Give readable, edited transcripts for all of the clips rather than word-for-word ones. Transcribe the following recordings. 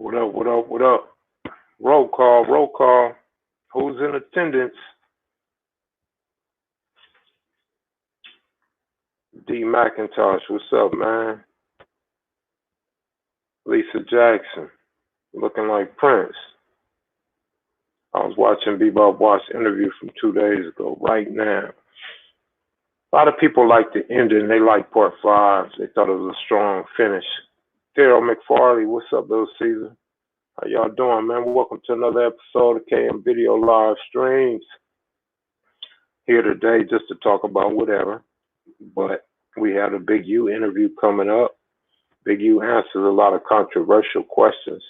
What up, what up, what up? Roll call, roll call. Who's in attendance? D McIntosh, what's up, man? Lisa Jackson, looking like Prince. I was watching Bebop Watch interview from 2 days ago, right now. A lot of people like the ending. They like part five. They thought it was a strong finish. Daryl McFarley, what's up, Little Caesar? How y'all doing, man? Welcome to another episode of KM Video Live Streams. Here today just to talk about whatever. But we have a Big U interview coming up. Big U answers a lot of controversial questions.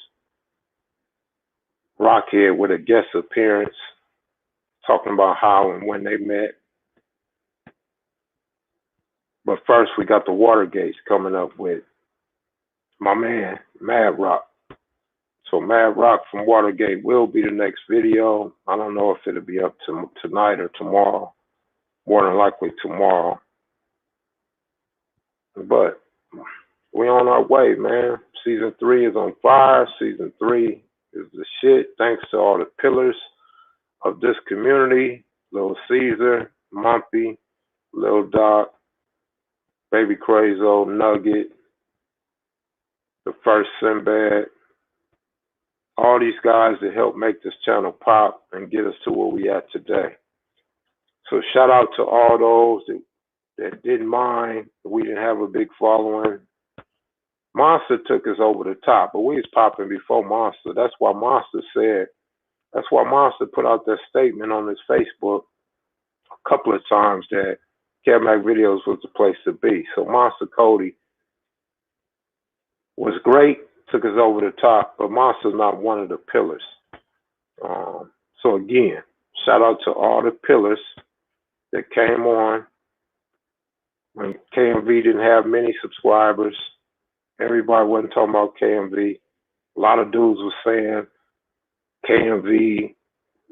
Rockhead with a guest appearance, talking about how and when they met. But first, we got the Watergates coming up with my man, Mad Rock. So Mad Rock from Watergate will be the next video. I don't know if it'll be up to tonight or tomorrow. More than likely tomorrow. But we on our way, man. Season 3 is on fire. Season 3 is the shit. Thanks to all the pillars of this community. Little Caesar, Mumpy, Lil Doc, Baby Crazo, Nugget, the first Sinbad. All these guys that helped make this channel pop and get us to where we at today. So shout out to all those that didn't mind. We didn't have a big following. Monster took us over the top, but we was popping before Monster. That's why Monster put out that statement on his Facebook a couple of times that Kev Mac Videos was the place to be. So Monster Cody was great, took us over the top, but Monster's not one of the pillars. So again, shout out to all the pillars that came on when KMV didn't have many subscribers. Everybody wasn't talking about KMV. A lot of dudes were saying KMV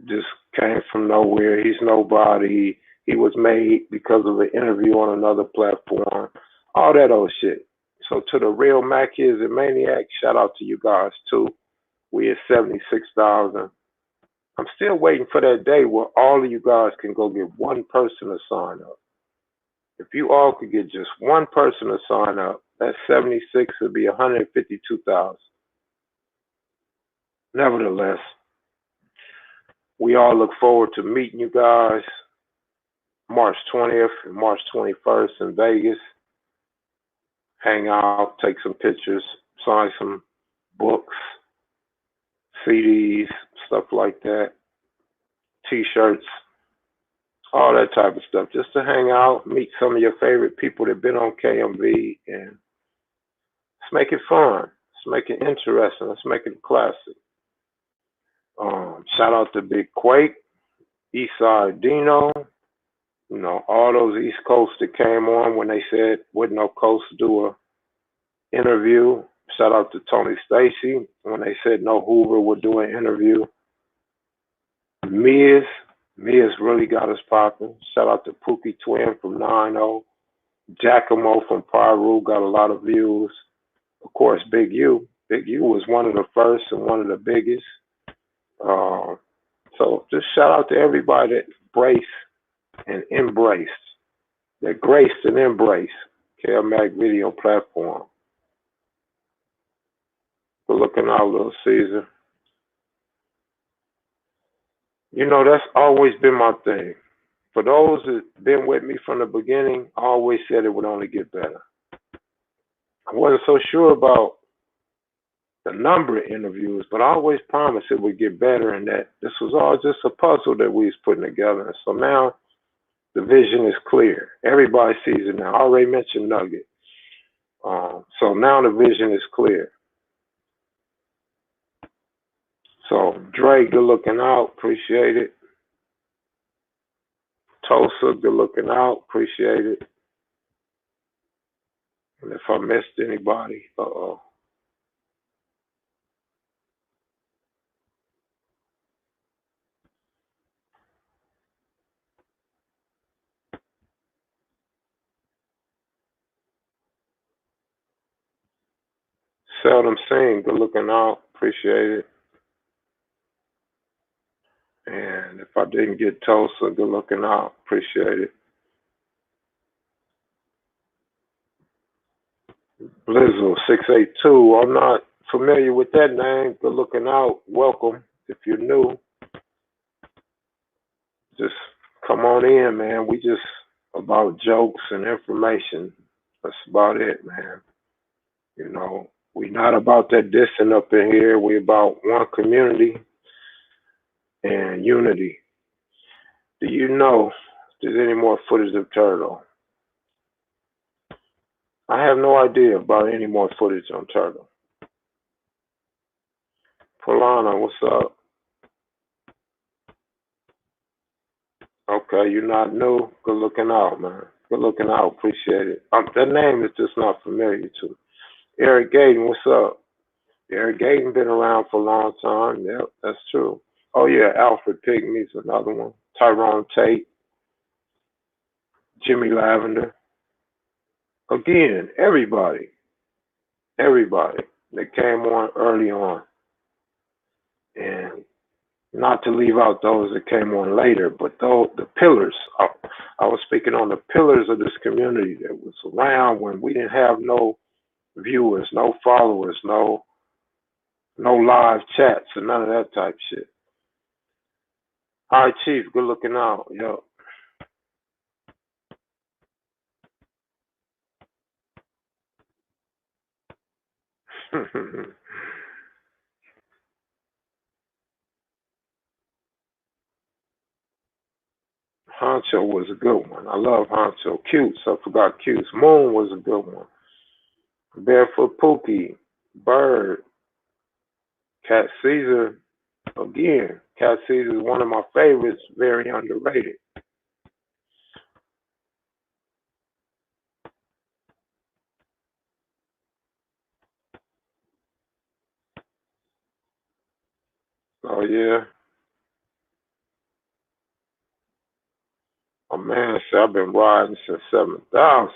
just came from nowhere. He's nobody. He was made because of an interview on another platform. All that old shit. So to the real Mac kids and Maniacs, shout out to you guys too. We at 76,000. I'm still waiting for that day where all of you guys can go get one person to sign up. If you all could get just one person to sign up, that 76 would be 152,000. Nevertheless, we all look forward to meeting you guys March 20th and March 21st in Vegas. Hang out, take some pictures, sign some books, CDs, stuff like that, T-shirts, all that type of stuff. Just to hang out, meet some of your favorite people that have been on KMV, and let's make it fun. Let's make it interesting. Let's make it a classic. Shout out to Big Quake, Eastside Dino, all those East Coast that came on when they said would no coast do a interview. Shout out to Tony Stacy when they said no Hoover would do an interview. Miz really got us popping. Shout out to Pookie Twin from 9-0. Giacomo from Pyru got a lot of views. Of course, Big U. Big U was one of the first and one of the biggest. So just shout out to everybody that graced and embraced Kev Mac Video platform. We're looking out, Little Caesar. That's always been my thing. For those that been with me from the beginning, I always said it would only get better. I wasn't so sure about the number of interviews, but I always promised it would get better and that this was all just a puzzle that we was putting together. And so now the vision is clear. Everybody sees it now. I already mentioned Nugget. So now the vision is clear. So Dre, good looking out. Appreciate it. Tulsa, good looking out. Appreciate it. And if I missed anybody, Seldom seen, good looking out. Appreciate it. And if I didn't get Tulsa, good looking out. Appreciate it. Blizzle 682. I'm not familiar with that name. Good looking out. Welcome. If you're new, just come on in, man. We just about jokes and information. That's about it, man. You know, we not about that dissing up in here. We about one community and unity. Do you know if there's any more footage of Turtle? I have no idea about any more footage on Turtle. Polana, what's up? Okay, you're not new. Good looking out, man. Good looking out. Appreciate it. That name is just not familiar to me. Eric Gayton, what's up? Eric Gayton been around for a long time. Yep, that's true. Oh yeah, Alfred Pygmy's another one. Tyrone Tate, Jimmy Lavender. Again, everybody that came on early on, and not to leave out those that came on later, but those the pillars. I was speaking on the pillars of this community that was around when we didn't have no viewers, no followers, no live chats, and none of that type shit. Hi, Chief. Good looking out. Yo. Honcho was a good one. I love Honcho. Cutes. I forgot Cutes. Moon was a good one. Barefoot Pookie. Bird. Cat Caesar. Again, Cat Caesar is one of my favorites. Very underrated. Oh, yeah. Oh, man, see, I've been riding since 7,000.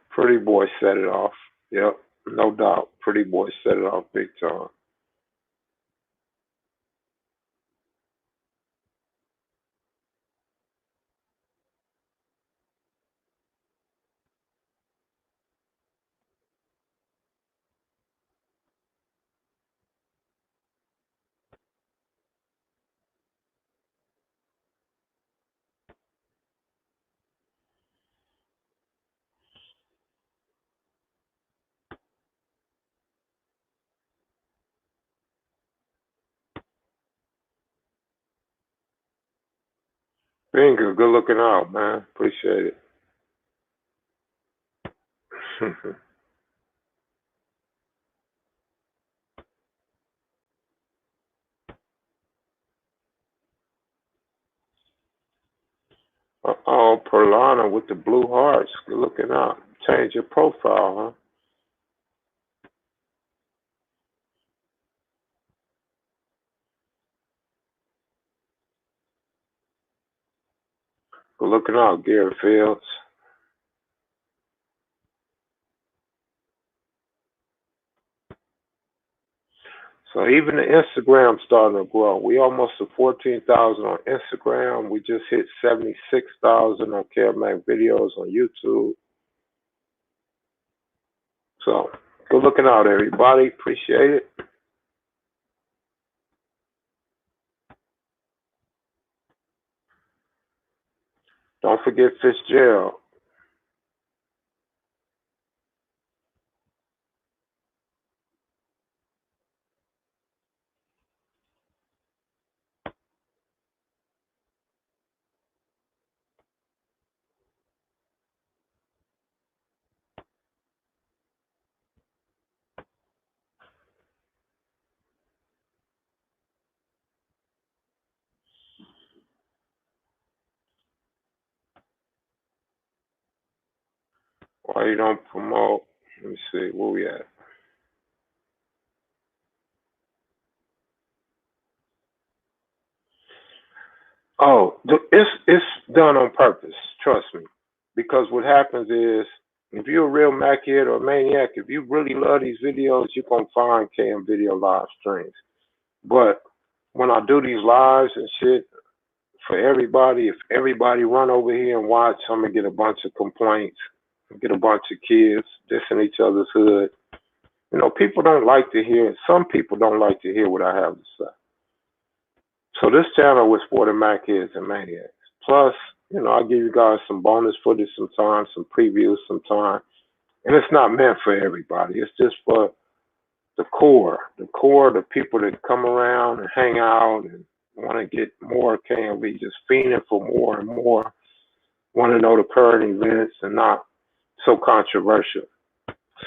Pretty Boy set it off. Yep, no doubt. Pretty Boy set it off big time. Finger, good looking out, man. Appreciate it. Oh, Perlana with the blue hearts. Good looking out. Change your profile, huh? Good looking out, Gary Fields. So even the Instagram starting to grow. We almost at 14,000 on Instagram. We just hit 76,000 on Kev Mac videos on YouTube. So good looking out, everybody. Appreciate it. Don't forget Fitzgerald. Why you don't promote? Let me see, where we at? Oh, it's done on purpose. Trust me, because what happens is If you're a real Machead or maniac, if you really love these videos, you're going to find KM Video live streams. But when I do these lives and shit for everybody, if everybody run over here and watch, I'm going to get a bunch of complaints, get a bunch of kids dissing each other's hood. You know, people don't like to hear, some people don't like to hear what I have to say. So this channel was for the Macheads and maniacs. Plus, you know, I give you guys some bonus footage sometimes, some previews sometimes. And it's not meant for everybody. It's just for the core, the people that come around and hang out and want to get more KMV, just fiending for more and more, want to know the current events and not so controversial.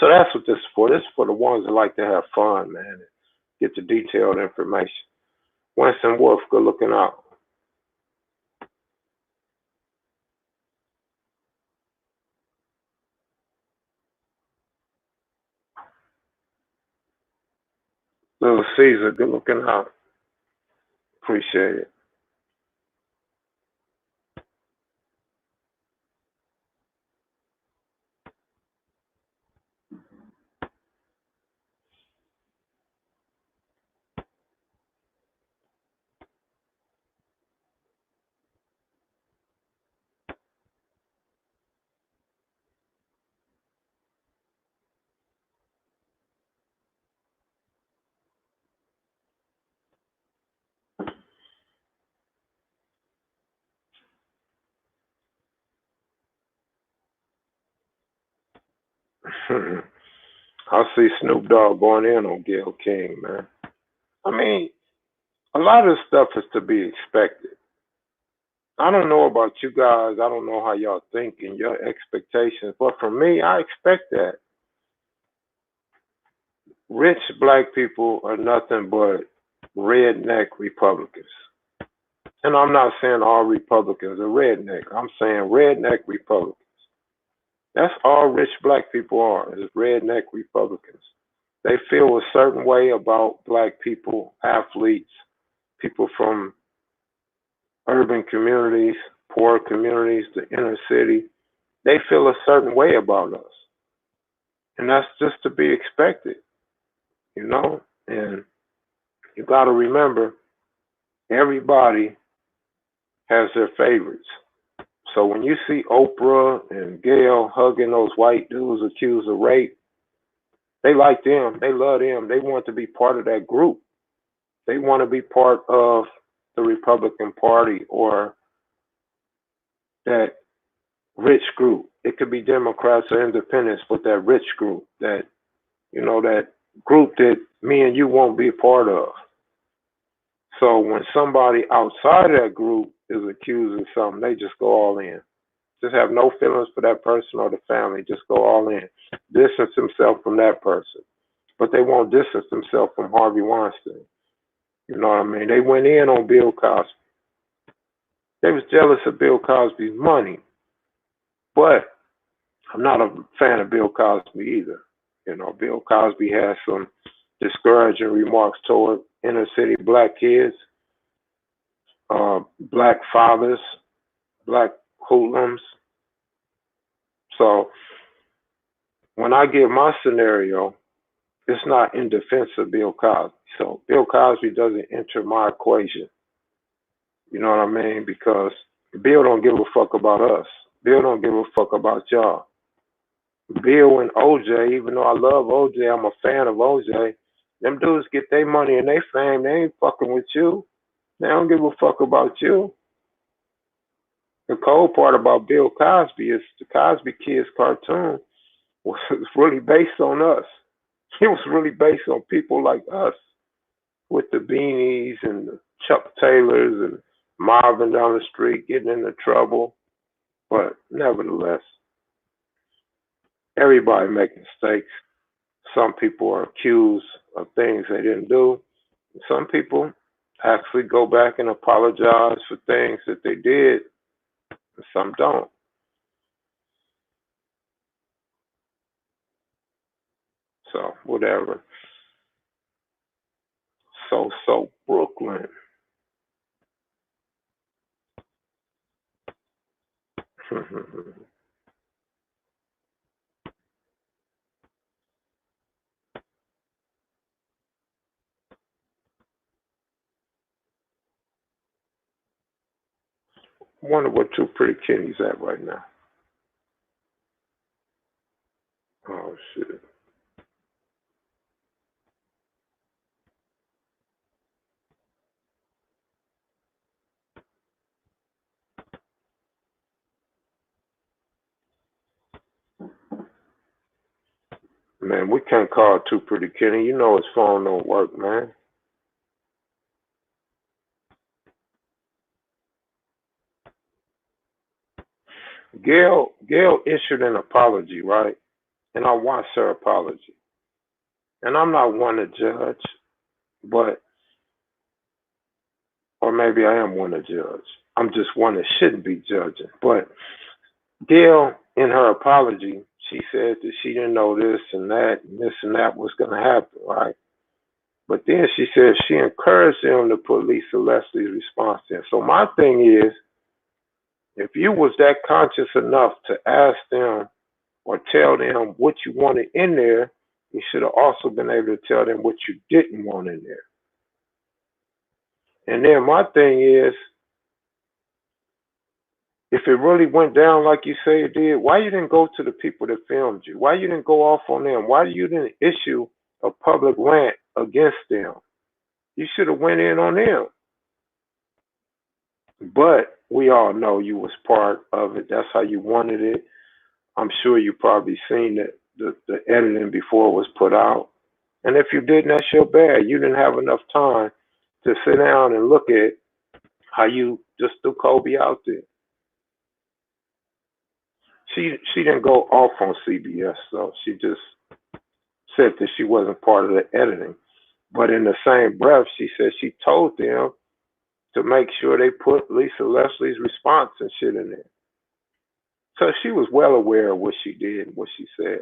So that's what this is for. This is for the ones that like to have fun, man, and get the detailed information. Winston Wolf, good looking out. Little Caesar, good looking out. Appreciate it. I see Snoop Dogg going in on Gayle King, man. I mean, a lot of stuff is to be expected. I don't know about you guys. I don't know how y'all think and your expectations, but for me, I expect that. Rich black people are nothing but redneck Republicans. And I'm not saying all Republicans are redneck. I'm saying redneck Republicans. That's all rich black people are, is redneck Republicans. They feel a certain way about black people, athletes, people from urban communities, poor communities, the inner city. They feel a certain way about us. And that's just to be expected, you know? And you got to remember, everybody has their favorites. So when you see Oprah and Gayle hugging those white dudes accused of rape, they like them. They love them. They want to be part of that group. They want to be part of the Republican Party or that rich group. It could be Democrats or independents, but that rich group, that, you know, that group that me and you won't be a part of. So when somebody outside of that group is accused of something, they just go all in. Just have no feelings for that person or the family. Just go all in. Distance themselves from that person. But they won't distance themselves from Harvey Weinstein. You know what I mean? They went in on Bill Cosby. They was jealous of Bill Cosby's money. But I'm not a fan of Bill Cosby either. You know, Bill Cosby has some discouraging remarks toward inner city black kids, black fathers, black hoodlums. So when I give my scenario, it's not in defense of Bill Cosby. So Bill Cosby doesn't enter my equation. You know what I mean? Because Bill don't give a fuck about us. Bill don't give a fuck about y'all. Bill and OJ, even though I love OJ, I'm a fan of OJ, them dudes get their money and they fame. They ain't fucking with you. They don't give a fuck about you. The cold part about Bill Cosby is the Cosby Kids cartoon was really based on us. It was really based on people like us with the beanies and the Chuck Taylors and Marvin down the street getting into trouble. But nevertheless, everybody makes mistakes. Some people are accused of things they didn't do. Some people actually go back and apologize for things that they did, and some don't. So, whatever. So, Brooklyn. I wonder what Two Pretty Kenny's at right now. Oh shit. Man, we can't call Two Pretty Kenny. You know his phone don't work, man. Gail issued an apology, right? And I watched her apology. And I'm not one to judge, but or maybe I am one to judge. I'm just one that shouldn't be judging. But Gail, in her apology, she said that she didn't know this and that was going to happen, right? But then she said she encouraged them to put Lisa Leslie's response in. So my thing is, if you was that conscious enough to ask them or tell them what you wanted in there, you should have also been able to tell them what you didn't want in there. And then my thing is, if it really went down like you say it did, why you didn't go to the people that filmed you? Why you didn't go off on them? Why you didn't issue a public rant against them? You should have went in on them. But we all know you was part of it. That's how you wanted it. I'm sure you probably seen the editing before it was put out. And if you didn't, that's your bad. You didn't have enough time to sit down and look at how you just threw Kobe out there. She didn't go off on CBS though. She just said that she wasn't part of the editing. But in the same breath, she said she told them to make sure they put Lisa Leslie's response and shit in there. So she was well aware of what she did and what she said.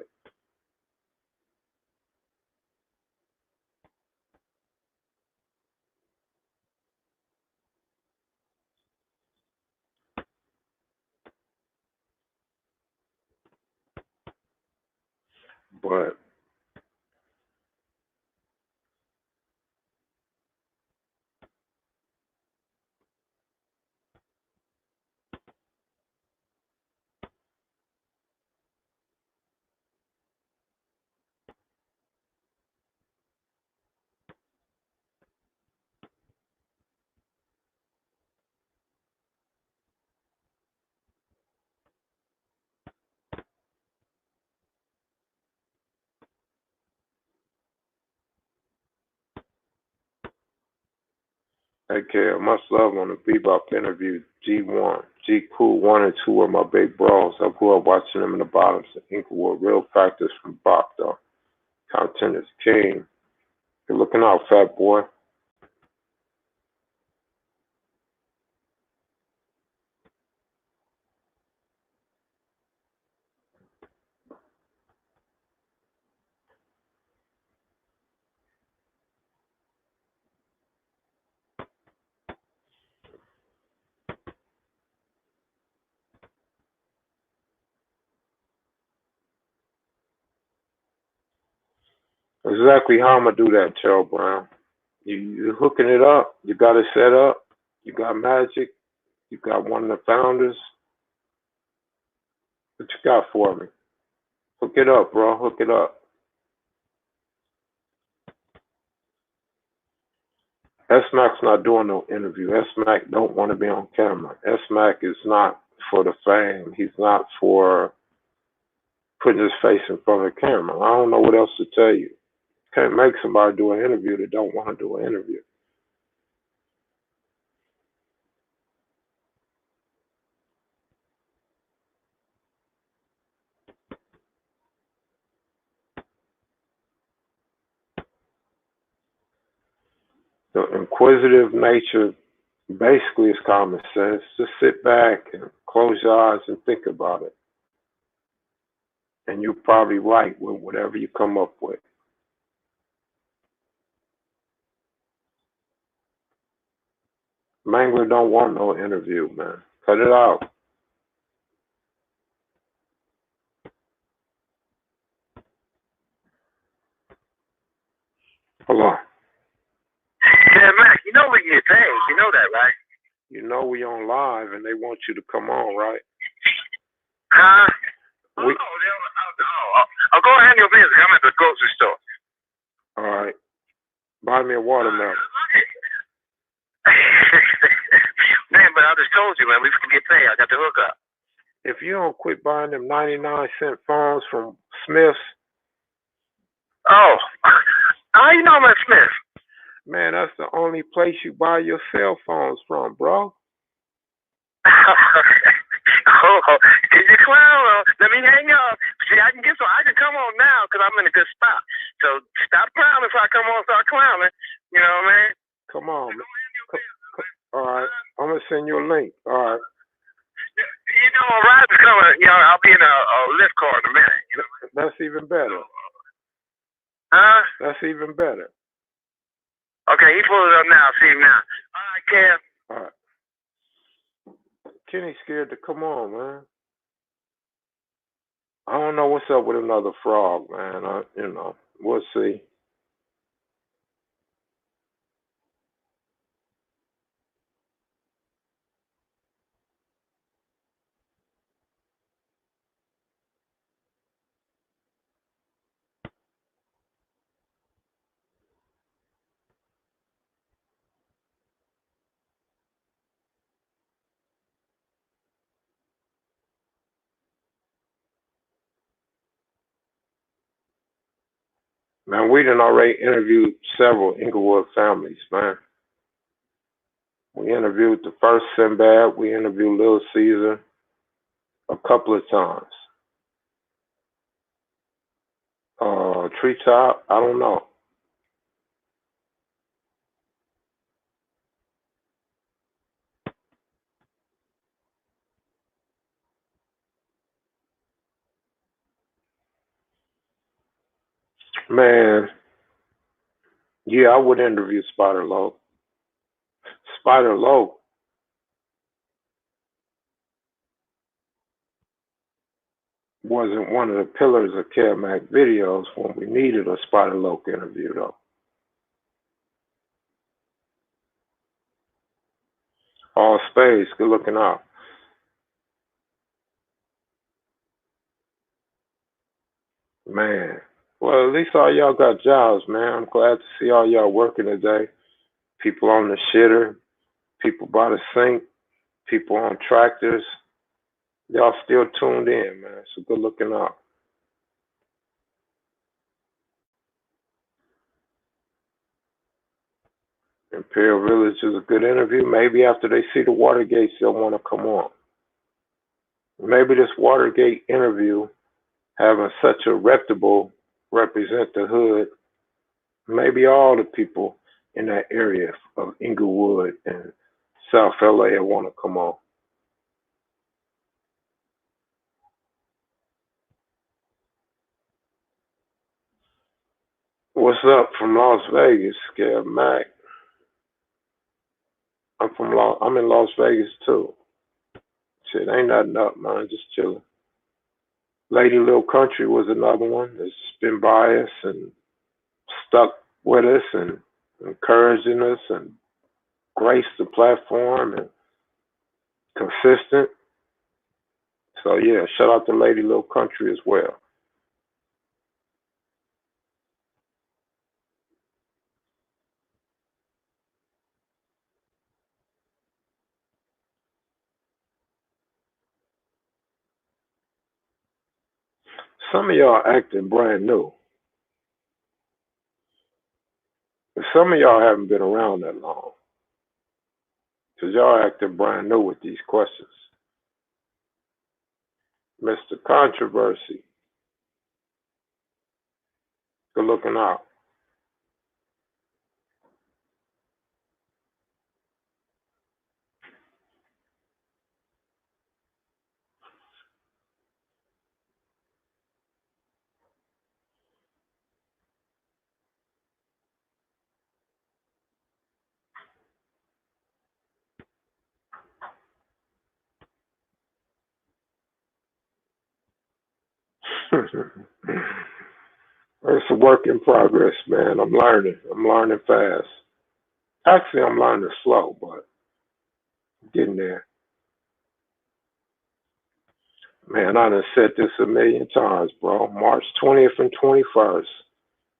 But hey, Kev, much love on the Bebop interview. G1, G Cool 1 and 2 are my big bros. I grew up watching them in the bottoms of Inglewood. Real factors from Bach, though. Content is king. You're looking out, fat boy. Exactly how I'm going to do that, Terrell Brown. You're hooking it up. You got it set up. You got Magic. You got one of the founders. What you got for me? Hook it up, bro. Hook it up. S Mac's not doing no interview. S Mac don't want to be on camera. S Mac is not for the fame. He's not for putting his face in front of the camera. I don't know what else to tell you. Can't make somebody do an interview that don't want to do an interview. The inquisitive nature basically is common sense. Just sit back and close your eyes and think about it. And you're probably right with whatever you come up with. Mangler don't want no interview, man. Cut it out. Hold on. Kev Mac, you know we get paid. You know that, right? You know we on live and they want you to come on, right? Huh? Oh, go ahead, your business. I'm at the grocery store. All right. Buy me a watermelon. Man, but I just told you, man, we can get paid. I got the hookup. If you don't quit buying them 99-cent phones from Smith's. Oh, how you know I'm at Smith? Man, that's the only place you buy your cell phones from, bro. Oh, did you clown? Let me hang up. See, I can get some. I can come on now because I'm in a good spot. So stop clowning before I come on and start clowning. You know what I mean? Come on, man. All right. I'm going to send you a link. All right. You know, my ride's coming. You know, I'll be in a lift car in a minute. You know? That's even better. Huh? That's even better. Okay, he pulls it up now. See him now. All right, Kev. All right. Kenny's scared to come on, man. I don't know what's up with another frog, man. We'll see. Man, we done already interviewed several Inglewood families, man. We interviewed the first Sinbad. We interviewed Little Caesar a couple of times. Treetop, I don't know. Man, yeah, I would interview Spider Low. Spider Low wasn't one of the pillars of Kev Mac videos when we needed a Spider Low interview, though. All space, good looking out. Man, well, at least all y'all got jobs, man. I'm glad to see all y'all working today. People on the shitter, people by the sink, people on tractors. Y'all still tuned in, man. So good looking out. Imperial Village is a good interview. Maybe after they see the Watergate, they'll want to come on. Maybe this Watergate interview, having such a reputable represent the hood, maybe all the people in that area of Inglewood and South LA will want to come on. What's up from Las Vegas, Kev Mac? I'm in Las Vegas too. Shit, ain't nothing up, man. Just chilling. Lady Little Country was another one that's been by us and stuck with us and encouraging us and graced the platform and consistent. So yeah, shout out to Lady Little Country as well. Some of y'all acting brand new. Some of y'all haven't been around that long. Because y'all acting brand new with these questions. Mr. Controversy. Good looking out. It's a work in progress, man. I'm learning. I'm learning fast. Actually, I'm learning slow, but Getting there. Man, I done said this a million times, bro. March 20th and 21st.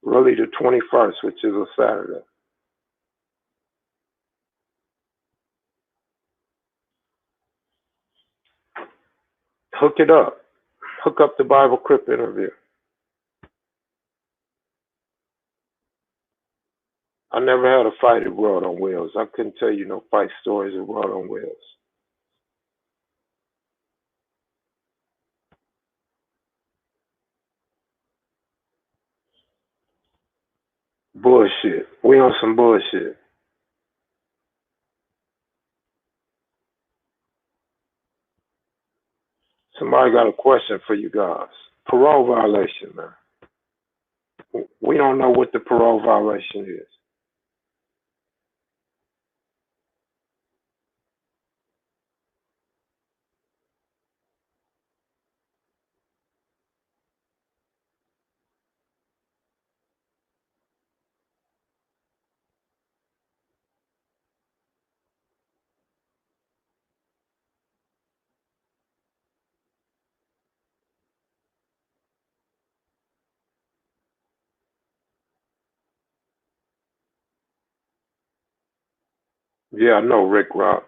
Really the 21st, which is a Saturday. Hook it up. Hook up the Bible Crypt interview. I never had a fight at World on Wheels. I couldn't tell you no fight stories at World on Wheels. Bullshit. We on some bullshit. Somebody got a question for you guys. Parole violation, man. We don't know what the parole violation is. Yeah, I know, Rick Rock.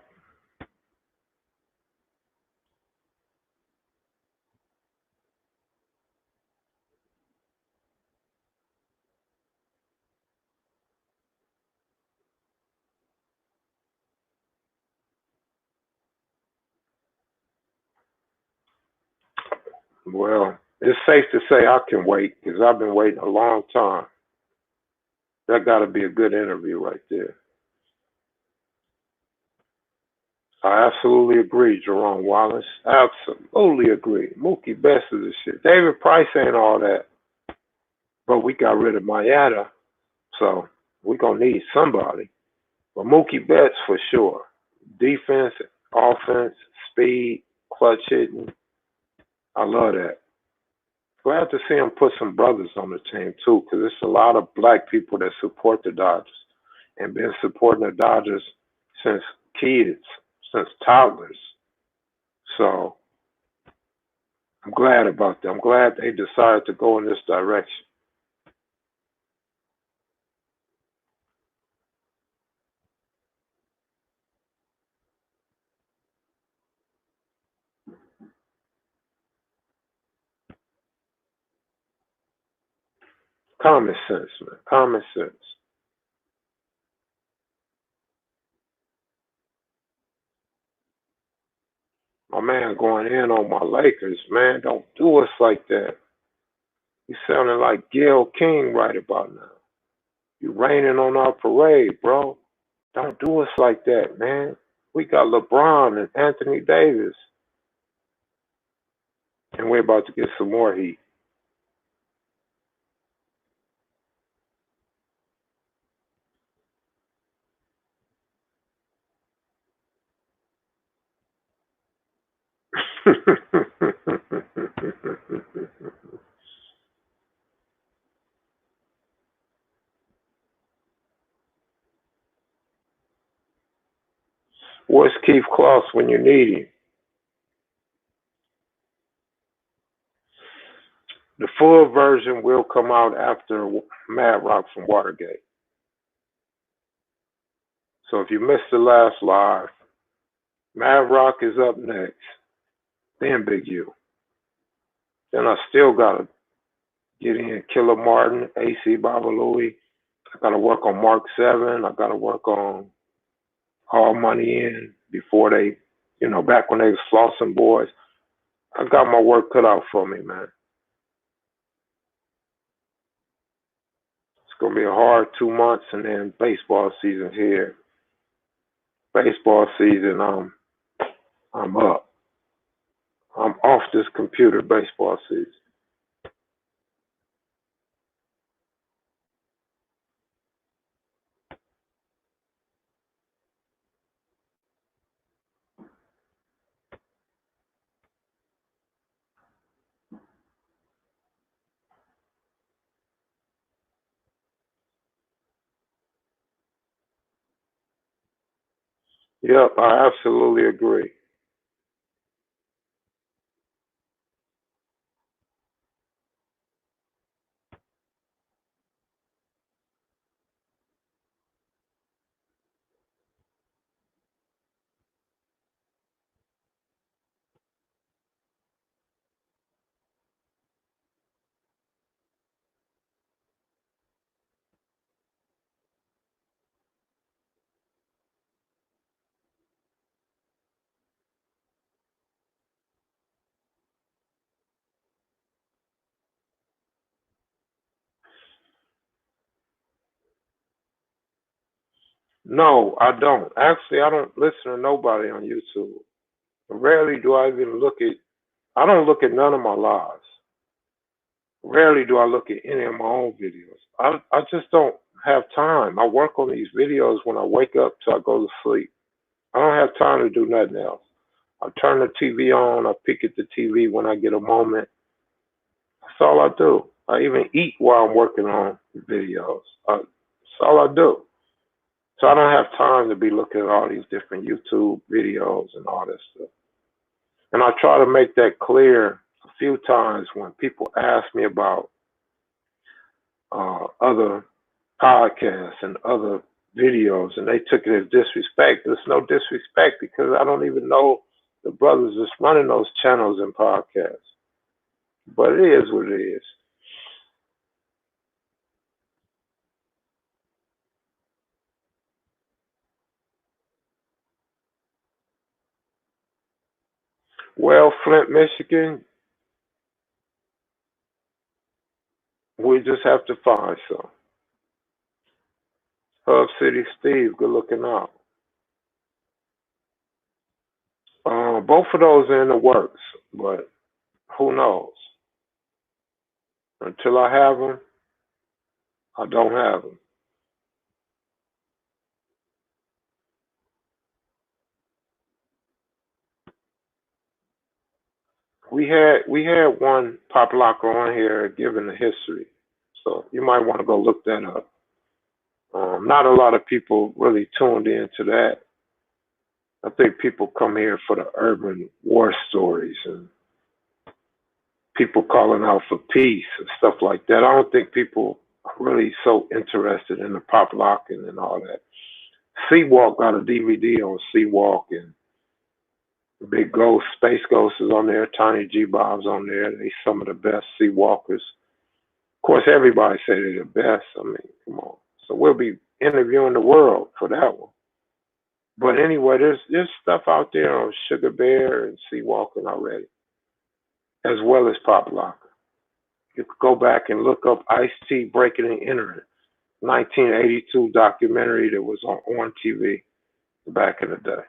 Well, it's safe to say I can wait because I've been waiting a long time. That got to be a good interview right there. I absolutely agree, Jerome Wallace. Absolutely agree. Mookie Betts is the shit. David Price ain't all that, but we got rid of Mayada, so we gonna need somebody. But Mookie Betts for sure. Defense, offense, speed, clutch hitting. I love that. Glad to see him put some brothers on the team too, because there's a lot of black people that support the Dodgers and been supporting the Dodgers since kids, since toddlers. So I'm glad about that. I'm glad they decided to go in this direction. Common sense, man. Common sense. My man going in on my Lakers, man. Don't do us like that. You sounding like Gail King right about now. You raining on our parade, bro. Don't do us like that, man. We got LeBron and Anthony Davis, and we're about to get some more heat. Where's Keith Kloss when you need him? The full version will come out after Mad Rock from Watergate. So if you missed the last live, Mad Rock is up next, then Big U. Then I still gotta get in Killer Martin, AC Baba Louie. I gotta work on Mark 7. I gotta work on All Money In before they, back when they was flossing boys. I got my work cut out for me, man. It's gonna be a hard 2 months, and then baseball season's here. Baseball season, I'm up. I'm off this computer. Baseball season. Yep, I absolutely agree. No, I don't. Actually, I don't listen to nobody on YouTube. Rarely do I even look at. I don't look at none of my lives. Rarely do I look at any of my own videos. I just don't have time. I work on these videos when I wake up till I go to sleep. I don't have time to do nothing else. I turn the TV on. I peek at the TV when I get a moment. That's all I do. I even eat while I'm working on videos. That's all I do. So I don't have time to be looking at all these different YouTube videos and all this stuff. And I try to make that clear a few times when people ask me about other podcasts and other videos, and they took it as disrespect. There's no disrespect because I don't even know the brothers that's running those channels and podcasts. But it is what it is. Well, Flint, Michigan, we just have to find some. Hub City Steve, good looking out. Both of those are in the works, but who knows? Until I have them, I don't have them. We had one pop locker on here giving the history, so you might want to go look that up. Not a lot of people really tuned into that. I think people come here for the urban war stories and people calling out for peace and stuff like that. I don't think people are really so interested in the pop locking and all that. Seawalk got a DVD on Seawalk and Big Ghost, Space Ghost is on there, Tiny G Bob's on there. They some of the best Seawalkers. Of course, everybody say they're the best. I mean, come on. So we'll be interviewing the world for that one. But anyway, there's stuff out there on Sugar Bear and Seawalking already, as well as Pop Locker. You could go back and look up Ice T Breaking and Entering, 1982 documentary that was on TV back in the day.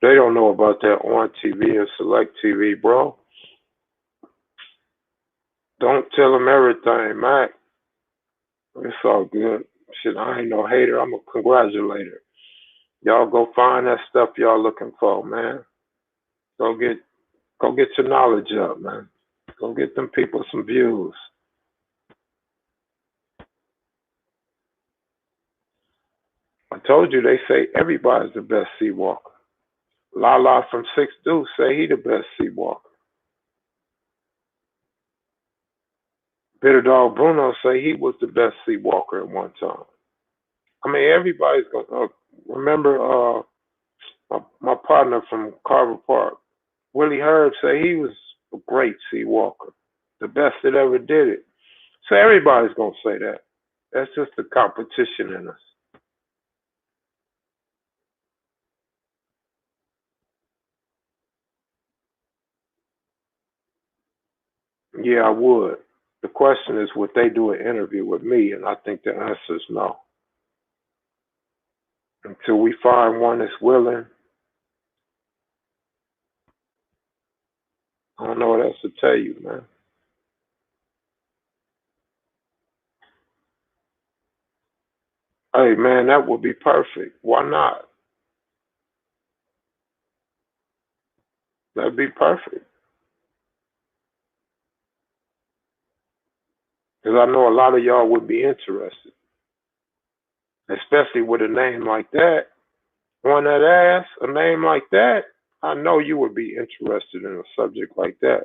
They don't know about that on TV and select TV, bro. Don't tell them everything, Mac. It's all good. Shit, I ain't no hater. I'm a congratulator. Y'all go find that stuff y'all looking for, man. Go get go get your knowledge up, man. Go get them people some views. I told you they say everybody's the best sea walker. Lala from Six Deuce say he the best sea walker. Bitter Dog Bruno say he was the best sea walker at one time. I mean, everybody's going. Remember, my partner from Carver Park, Willie Herb, say he was a great sea walker, the best that ever did it. So everybody's gonna say that. That's just the competition in us. Yeah, I would. The question is, would they do an interview with me? And I think the answer is no. Until we find one that's willing, I don't know what else to tell you, man. Hey, man, that would be perfect. Why not? That'd be perfect. Because I know a lot of y'all would be interested, especially with a name like that. On that ass, a name like that, I know you would be interested in a subject like that.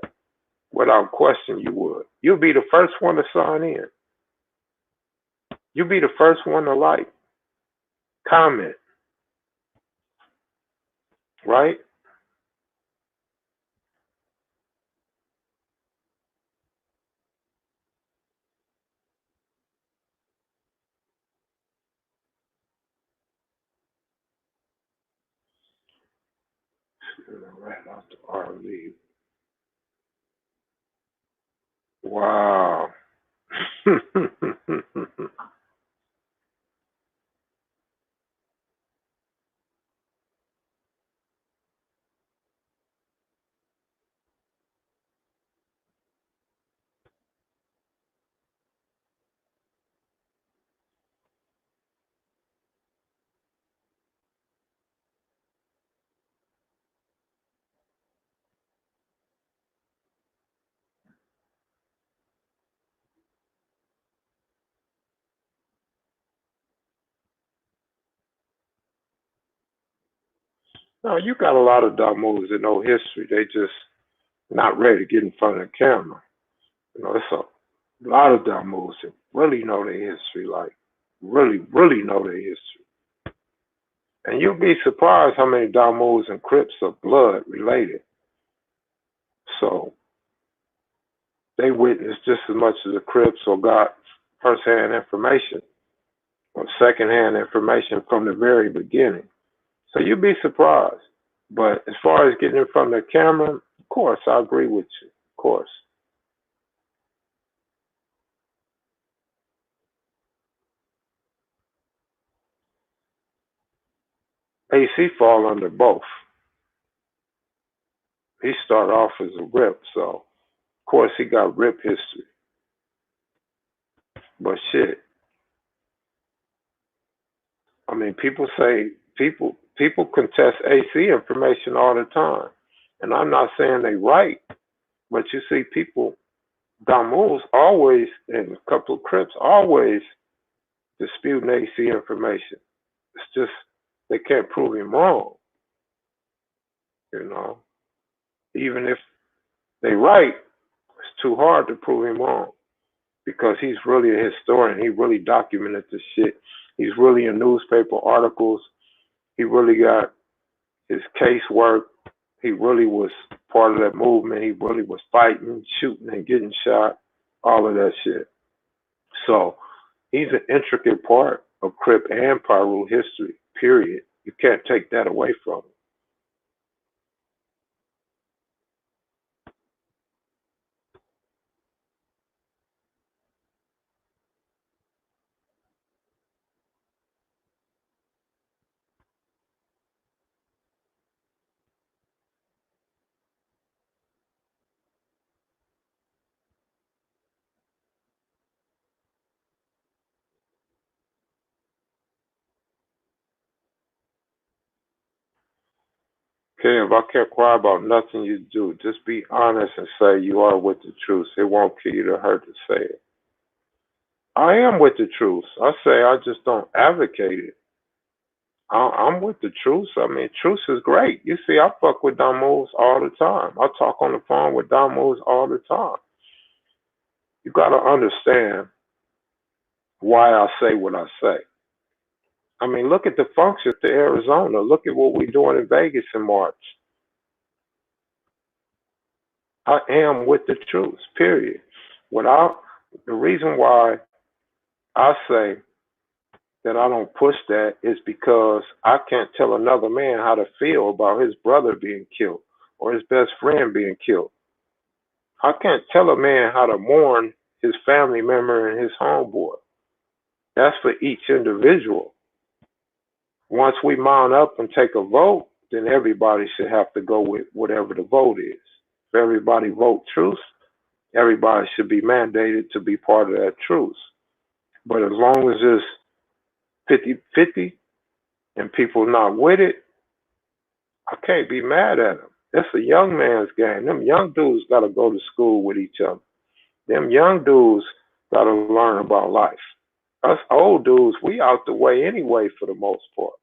Without question, you would. You'll be the first one to sign in. You'll be the first one to like, comment, right? Right off the RV. Wow. No, you got a lot of dumb that know history. They just not ready to get in front of the camera. It's a lot of dumb that really know their history, like really, really know their history. And you'll be surprised how many dumb and Crips are blood related. So they witnessed just as much as the Crips or got first-hand information or second-hand information from the very beginning. So you'd be surprised. But as far as getting in front of the camera, of course, I agree with you. Of course. AC fall under both. He started off as a Rip, so of course he got Rip history. But shit, I mean, people contest AC information all the time, and I'm not saying they right, but you see people, Damus always, and a couple of Crips always disputing AC information. It's just they can't prove him wrong, you know. Even if they right, it's too hard to prove him wrong because he's really a historian. He really documented this shit. He's really in newspaper articles. He really got his casework. He really was part of that movement. He really was fighting, shooting, and getting shot, all of that shit. So he's an intricate part of Crip and Piru history, period. You can't take that away from him. Kev, I can't cry about nothing you do. Just be honest and say you are with the truth. It won't kill you to hurt to say it. I am with the truth. I say I just don't advocate it. I'm with the truth. I mean, truth is great. You see, I fuck with Don Moves all the time. I talk on the phone with Don Moves all the time. You got to understand why I say what I say. I mean, look at the functions to Arizona. Look at what we're doing in Vegas in March. I am with the truth, period. Without the reason why I say that I don't push that is because I can't tell another man how to feel about his brother being killed or his best friend being killed. I can't tell a man how to mourn his family member and his homeboy. That's for each individual. Once we mount up and take a vote, then everybody should have to go with whatever the vote is. If everybody vote truth, everybody should be mandated to be part of that truth. But as long as it's 50-50 and people not with it, I can't be mad at them. It's a young man's game. Them young dudes got to go to school with each other. Them young dudes got to learn about life. Us old dudes, we out the way anyway for the most part.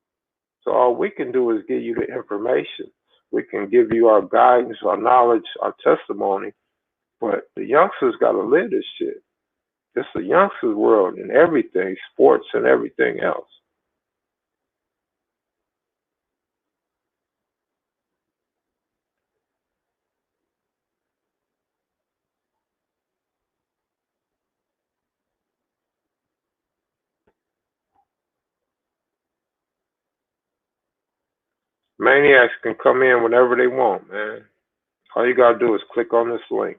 So all we can do is give you the information. We can give you our guidance, our knowledge, our testimony. But the youngsters got to live this shit. It's the youngsters' world in everything, sports and everything else. Maniacs can come in whenever they want, man. All you gotta do is click on this link.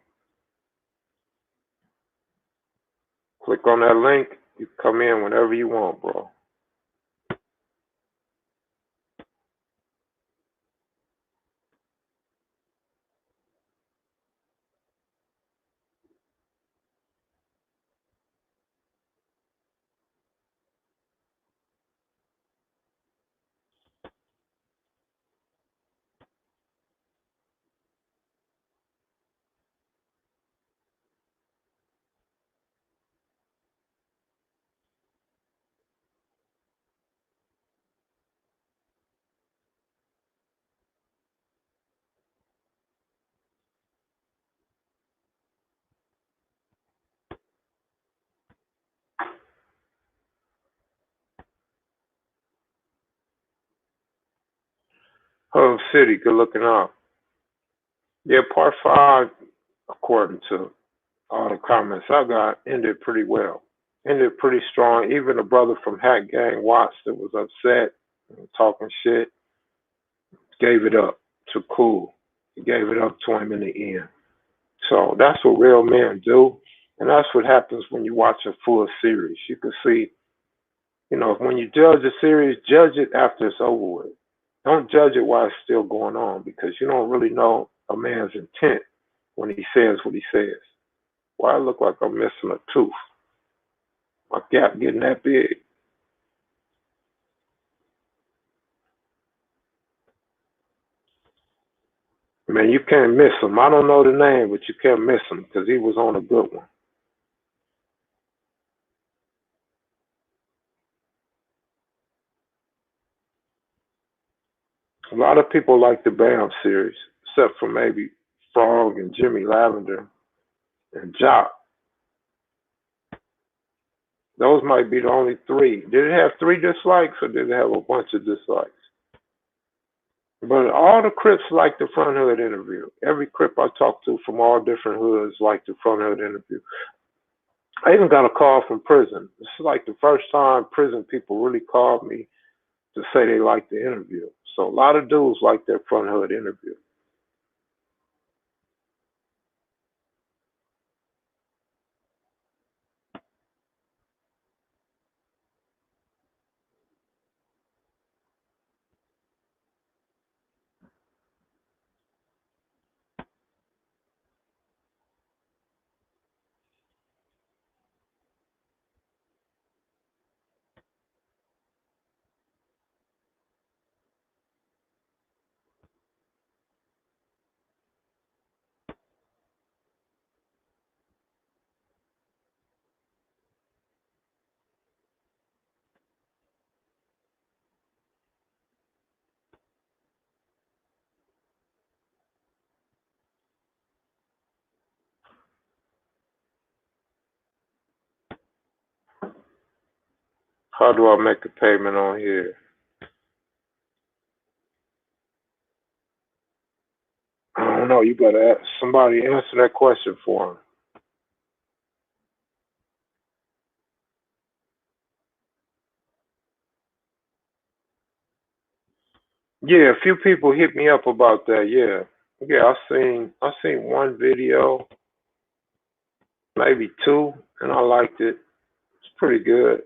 Click on that link, you come in whenever you want, bro. Hub City, good looking out. Yeah, part five, according to all the comments I got, ended pretty well. Ended pretty strong. Even the brother from Hat Gang Watts that was upset and talking shit gave it up to Cool. He gave it up to him in the end. So that's what real men do. And that's what happens when you watch a full series. You can see, when you judge a series, judge it after it's over with. Don't judge it while it's still going on because you don't really know a man's intent when he says what he says. Why I look like I'm missing a tooth? My gap getting that big. Man, you can't miss him. I don't know the name, but you can't miss him because he was on a good one. A lot of people like the Bam series, except for maybe Frog and Jimmy Lavender and Jock. Those might be the only three. Did it have three dislikes or did it have a bunch of dislikes? But all the Crips like the front hood interview. Every Crip I talked to from all different hoods liked the front hood interview. I even got a call from prison. It's like the first time prison people really called me to say they liked the interview. So a lot of dudes like their front hood interview. How do I make a payment on here? I don't know. You better ask somebody answer that question for him. Yeah, a few people hit me up about that. Yeah, I seen one video. maybe two, and I liked it. It's pretty good.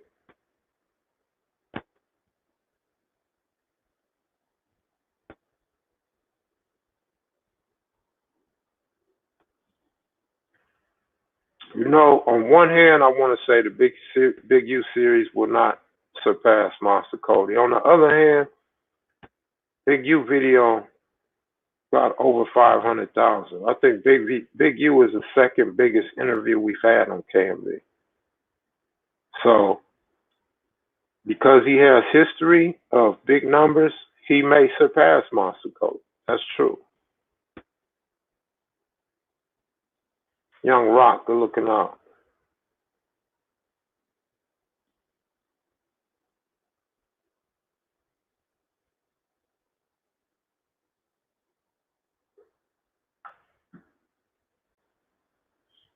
On one hand, I want to say the Big U series will not surpass Monster Cody. On the other hand, Big U video got over 500,000. I think Big U is the second biggest interview we've had on KMV. So because he has history of big numbers, he may surpass Monster Code. That's true. Young Rock, good looking out.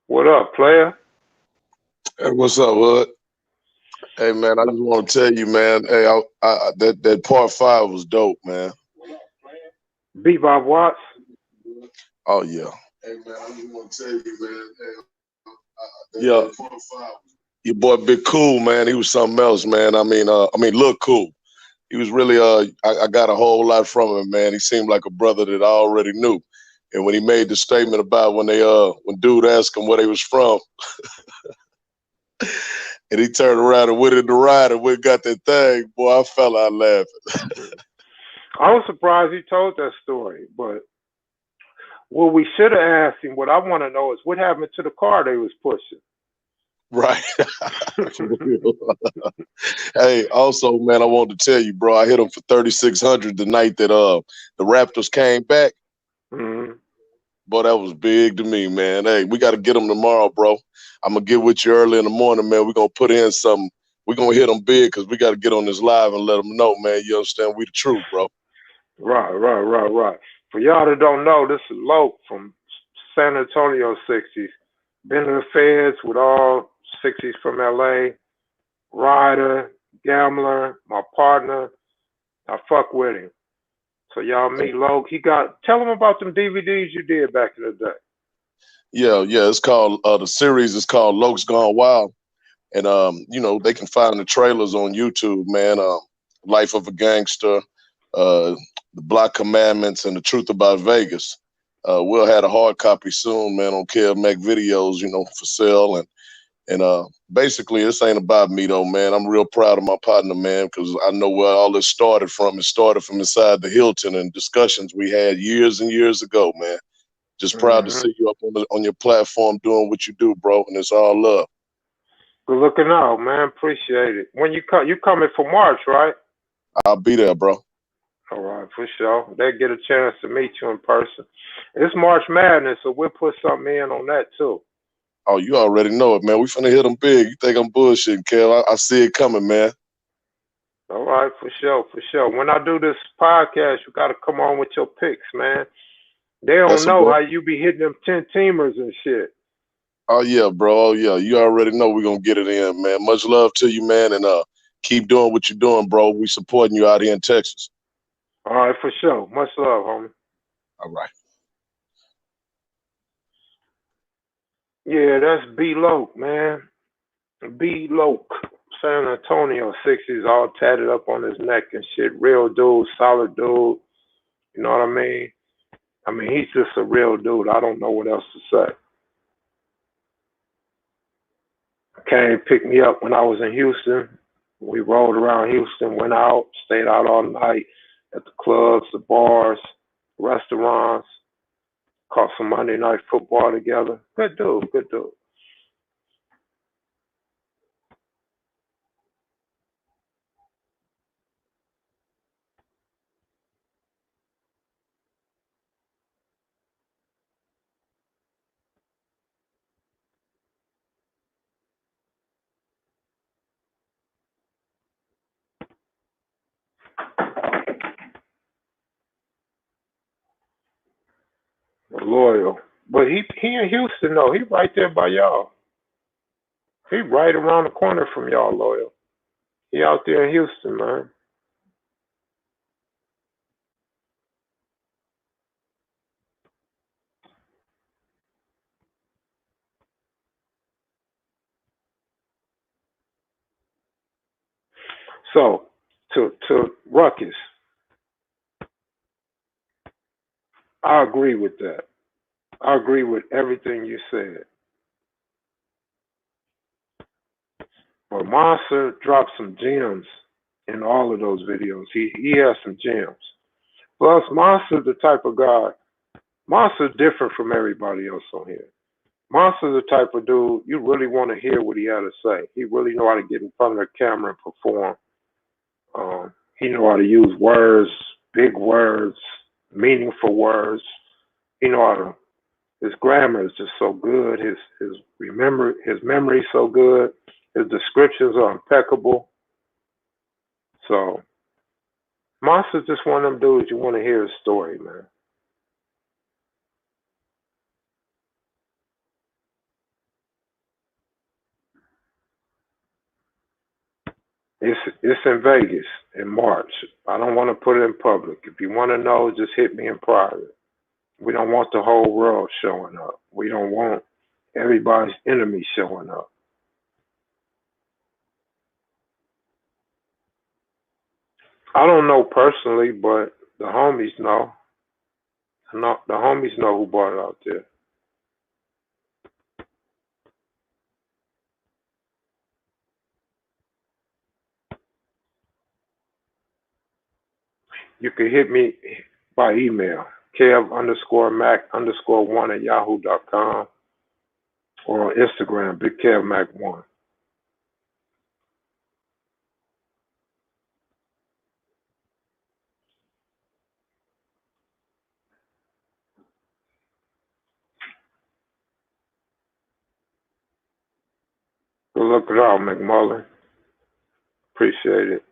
What up, player? Hey, what's up, Hood? Hey, man, I just want to tell you, man. Hey, that part 5 was dope, man. Bebop Watts. Oh yeah. Hey, man, I just want to tell you, man. Hey, yeah, part 5. Your boy, Big Cool, man. He was something else, man. I mean, look cool. He was really, I got a whole lot from him, man. He seemed like a brother that I already knew. And when he made the statement about when dude asked him where they was from, and he turned around and went in the ride and went got that thing, boy, I fell out laughing. I was surprised he told that story, but what we should have asked him, what I want to know is what happened to the car they was pushing. Right. Hey, also, man, I wanted to tell you, bro, I hit him for 3,600 the night that the Raptors came back. Mm-hmm. Boy, that was big to me, man. Hey, we got to get them tomorrow, bro. I'm going to get with you early in the morning, man. We're going to put in something. We're going to hit them big because we got to get on this live and let them know, man. You understand? We the truth, bro. Right. For y'all that don't know, this is Loke from San Antonio 60s. Been to the feds with all 60s from LA. Rider, gambler, my partner. I fuck with him. So y'all meet Loke. Tell him about them DVDs you did back in the day. Yeah. It's called, the series is called Loke's Gone Wild. And, they can find the trailers on YouTube, man. Life of a Gangster, The Block Commandments, and The Truth About Vegas. We'll have a hard copy soon, man, on Kev Mac videos, for sale. And basically, this ain't about me, though, man. I'm real proud of my partner, man, because I know where all this started from. It started from inside the Hilton and discussions we had years and years ago, man. Just proud to see you up on your platform doing what you do, bro, and it's all love. Good looking out, man. Appreciate it. When you coming for March, right? I'll be there, bro. All right, for sure. They get a chance to meet you in person. It's March Madness, so we'll put something in on that too. Oh, you already know it, man. We finna hit them big. You think I'm bullshitting, Kev? I see it coming, man. All right, for sure. When I do this podcast, you got to come on with your picks, man. They don't know how you be hitting them 10-teamers and shit. Oh, yeah, bro. Oh, yeah. You already know we're going to get it in, man. Much love to you, man, and keep doing what you're doing, bro. We supporting you out here in Texas. All right, for sure. Much love, homie. All right. Yeah, that's B. Loke, man. B. Loke. San Antonio 60s all tatted up on his neck and shit. Real dude, solid dude. You know what I mean? He's just a real dude. I don't know what else to say. Came picked me up when I was in Houston. We rolled around Houston, went out, stayed out all night at the clubs, the bars, restaurants, caught some Monday night football together. Good dude. Loyal. But he in Houston though. He right there by y'all. He right around the corner from y'all, Loyal. He out there in Houston, man. So to Ruckus, I agree with that. I agree with everything you said. But Monster dropped some gems in all of those videos. He has some gems. Plus, Monster's the type of guy. Monster's different from everybody else on here. Monster's the type of dude you really want to hear what he had to say. He really know how to get in front of the camera and perform. He know how to use words, big words, meaningful words. He know how to. His grammar is just so good. His memory's so good. His descriptions are impeccable. So Monster's just one of them dudes you want to hear his story, man. It's in Vegas in March. I don't want to put it in public. If you want to know, just hit me in private. We don't want the whole world showing up. We don't want everybody's enemy showing up. I don't know personally, but the homies know. The homies know who brought it out there. You can hit me by email, kev_mac_1 at yahoo.com, or on Instagram, Big Kev Mac 1. Good look it out, McMullen. Appreciate it.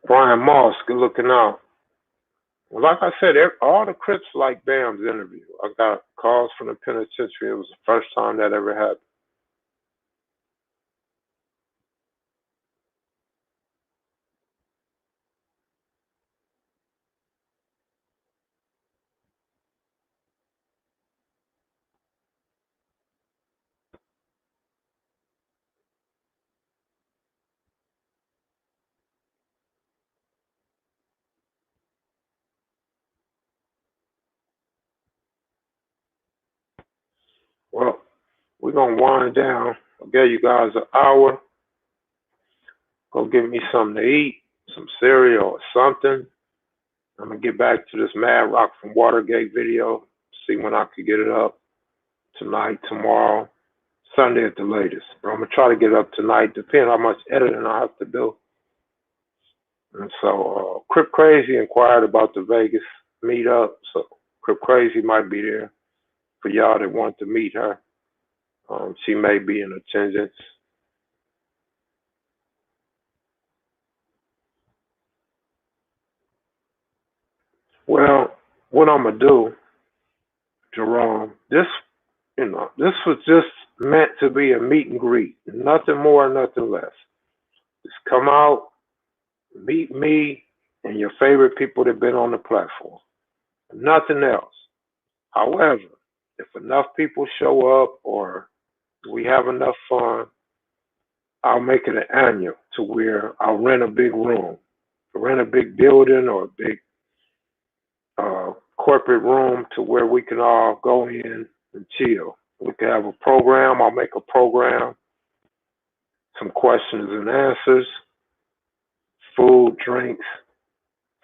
Brian Moss, good looking out. Well, like I said, all the Crips like Bam's interview. I got calls from the penitentiary. It was the first time that ever happened. Well, we're going to wind down. I'll give you guys an hour. Go get me something to eat, some cereal or something. I'm going to get back to this Mad Rock from Watergate video, see when I can get it up. Tonight, tomorrow, Sunday at the latest. But I'm going to try to get it up tonight, depending how much editing I have to do. And so, Crip Crazy inquired about the Vegas meetup. So, Crip Crazy might be there for y'all that want to meet her. She may be in attendance. Well, what I'm going to do, Jerome, this was just meant to be a meet and greet. Nothing more, nothing less. Just come out, meet me and your favorite people that have been on the platform. Nothing else. However, if enough people show up or we have enough fun, I'll make it an annual to where I'll rent a big room, rent a big building or a big corporate room to where we can all go in and chill. We can have a program. I'll make a program, some questions and answers, food, drinks,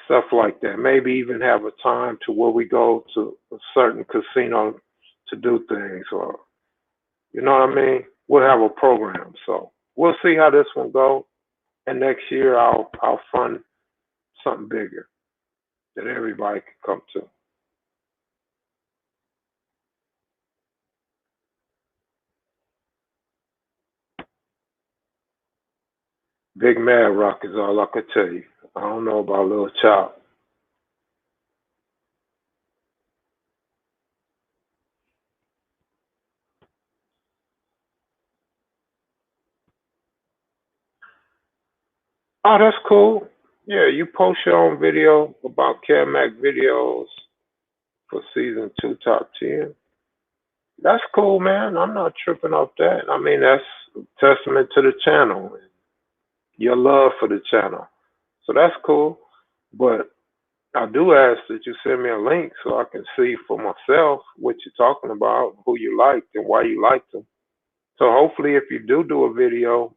stuff like that. Maybe even have a time to where we go to a certain casino to do things, or you know what I mean? We'll have a program. So we'll see how this one goes. And next year I'll fund something bigger that everybody can come to. Big Mad Rock is all I could tell you. I don't know about Lil Chop. Oh, that's cool. Yeah, you post your own video about Kev Mac videos for season 2 top 10. That's cool, man. I'm not tripping off that. I mean, that's a testament to the channel, your love for the channel. So that's cool. But I do ask that you send me a link so I can see for myself what you're talking about, who you liked, and why you liked them. So hopefully, if you do a video,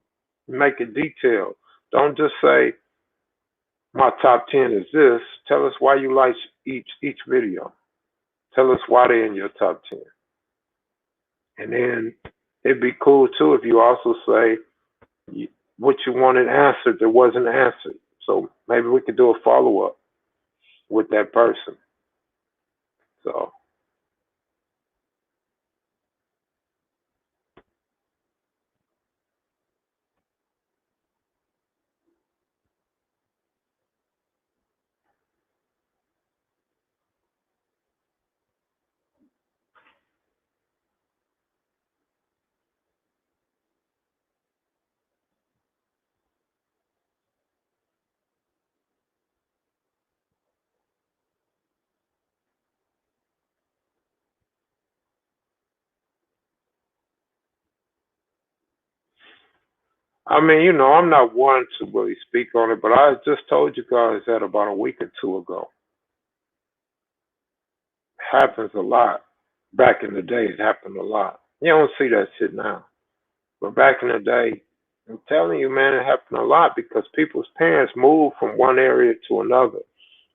make it detailed. Don't just say my top 10 is this. Tell us why you like each video. Tell us why they're in your top 10. And then it'd be cool too if you also say what you wanted answered that wasn't answered. So maybe we could do a follow up with that person. So I mean, I'm not one to really speak on it, but I just told you guys that about a week or two ago. Happens a lot. Back in the day, it happened a lot. You don't see that shit now. But back in the day, I'm telling you, man, it happened a lot because people's parents moved from one area to another.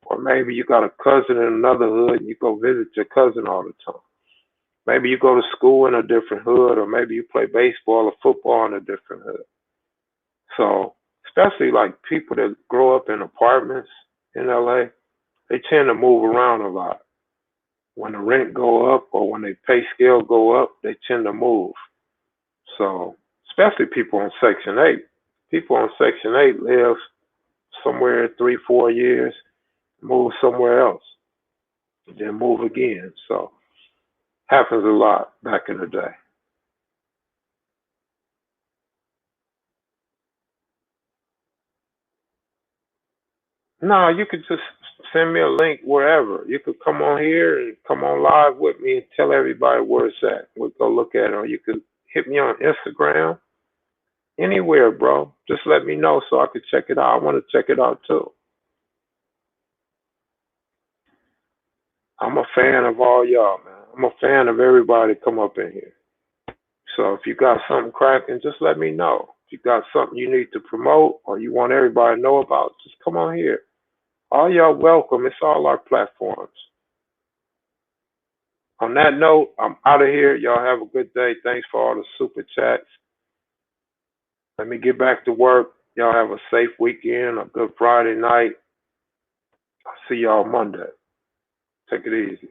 Or maybe you got a cousin in another hood and you go visit your cousin all the time. Maybe you go to school in a different hood, or maybe you play baseball or football in a different hood. So, especially like people that grow up in apartments in LA, they tend to move around a lot. When the rent go up or when their pay scale go up, they tend to move. So, especially people on Section 8. People on Section 8 live somewhere 3, 4 years, move somewhere else, then move again. So, happens a lot back in the day. No, you could just send me a link wherever. You could come on here and come on live with me and tell everybody where it's at. We'll go look at it. Or you could hit me on Instagram, anywhere, bro. Just let me know so I could check it out. I want to check it out too. I'm a fan of all y'all, man. I'm a fan of everybody come up in here. So if you got something cracking, just let me know. If you got something you need to promote or you want everybody to know about, just come on here. All y'all welcome. It's all our platforms. On that note, I'm out of here. Y'all have a good day. Thanks for all the super chats. Let me get back to work. Y'all have a safe weekend, a good Friday night. I'll see y'all Monday. Take it easy.